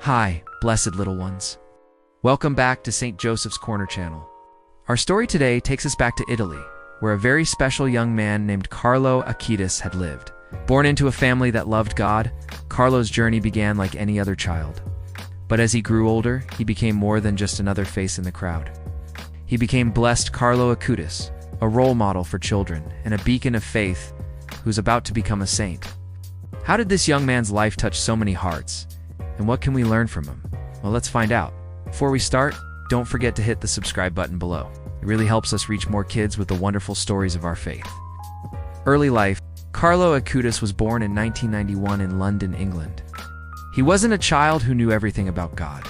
Hi, blessed little ones. Welcome back to St. Joseph's Corner channel. Our story today takes us back to Italy, where a very special young man named Carlo Acutis had lived. Born into a family that loved God, Carlo's journey began like any other child. But as he grew older, he became more than just another face in the crowd. He became Blessed Carlo Acutis, a role model for children and a beacon of faith who's about to become a saint. How did this young man's life touch so many hearts? And what can we learn from him? Well, let's find out. Before we start, don't forget to hit the subscribe button below. It really helps us reach more kids with the wonderful stories of our faith. Early life. Carlo Acutis was born in 1991 in London, England. He wasn't a child who knew everything about God,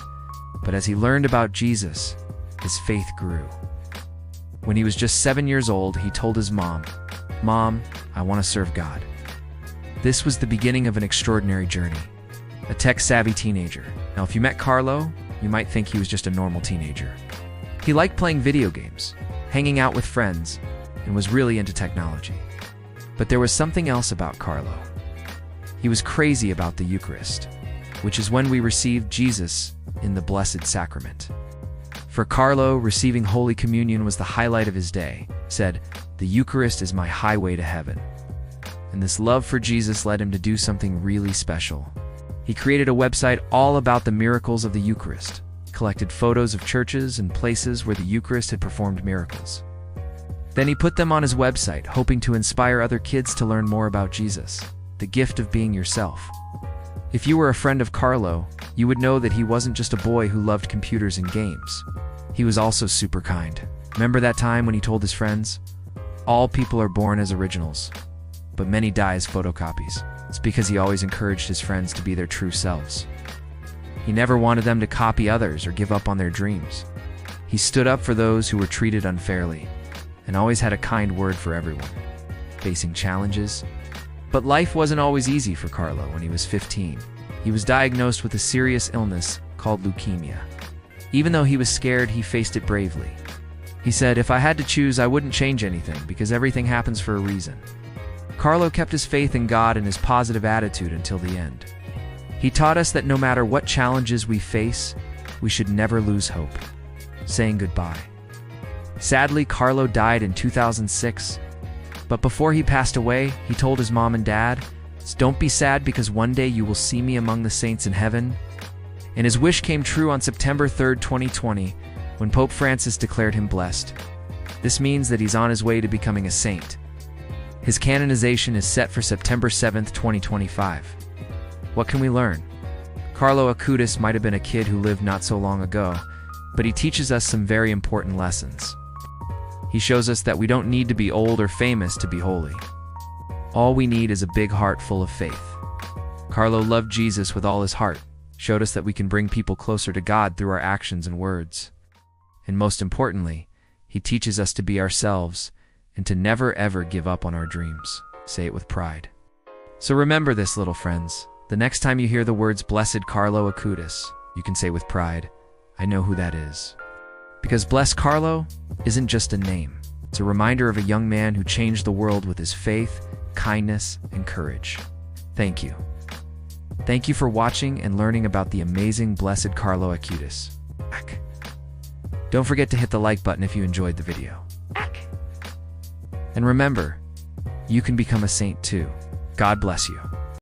but as he learned about Jesus, his faith grew. When he was just 7 years old, he told his mom, "Mom, I want to serve God." This was the beginning of an extraordinary journey. A tech-savvy teenager. Now, if you met Carlo, you might think he was just a normal teenager. He liked playing video games, hanging out with friends, and was really into technology. But there was something else about Carlo. He was crazy about the Eucharist, which is when we receive Jesus in the Blessed Sacrament. For Carlo, receiving Holy Communion was the highlight of his day. He said, "The Eucharist is my highway to heaven." And this love for Jesus led him to do something really special. He created a website all about the miracles of the Eucharist, collected photos of churches and places where the Eucharist had performed miracles. Then he put them on his website, hoping to inspire other kids to learn more about Jesus, the gift of being yourself. If you were a friend of Carlo, you would know that he wasn't just a boy who loved computers and games. He was also super kind. Remember that time when he told his friends, "All people are born as originals, but many die as photocopies." It's because he always encouraged his friends to be their true selves. He never wanted them to copy others or give up on their dreams. He stood up for those who were treated unfairly and always had a kind word for everyone, facing challenges. But life wasn't always easy for Carlo. When he was 15, he was diagnosed with a serious illness called leukemia. Even though he was scared, he faced it bravely. He said, "If I had to choose, I wouldn't change anything because everything happens for a reason." Carlo kept his faith in God and his positive attitude until the end. He taught us that no matter what challenges we face, we should never lose hope, saying goodbye. Sadly, Carlo died in 2006, but before he passed away, he told his mom and dad, "Don't be sad because one day you will see me among the saints in heaven." And his wish came true on September 3rd, 2020, when Pope Francis declared him blessed. This means that he's on his way to becoming a saint. His canonization is set for September 7th, 2025. What can we learn? Carlo Acutis might have been a kid who lived not so long ago, but he teaches us some very important lessons. He shows us that we don't need to be old or famous to be holy. All we need is a big heart full of faith. Carlo loved Jesus with all his heart, showed us that we can bring people closer to God through our actions and words. And most importantly, he teaches us to be ourselves and to never ever give up on our dreams. Say it with pride. So remember this, little friends. The next time you hear the words Blessed Carlo Acutis, you can say with pride, "I know who that is." Because Blessed Carlo isn't just a name. It's a reminder of a young man who changed the world with his faith, kindness, and courage. Thank you. Thank you for watching and learning about the amazing Blessed Carlo Acutis. Don't forget to hit the like button if you enjoyed the video. And remember, you can become a saint too. God bless you.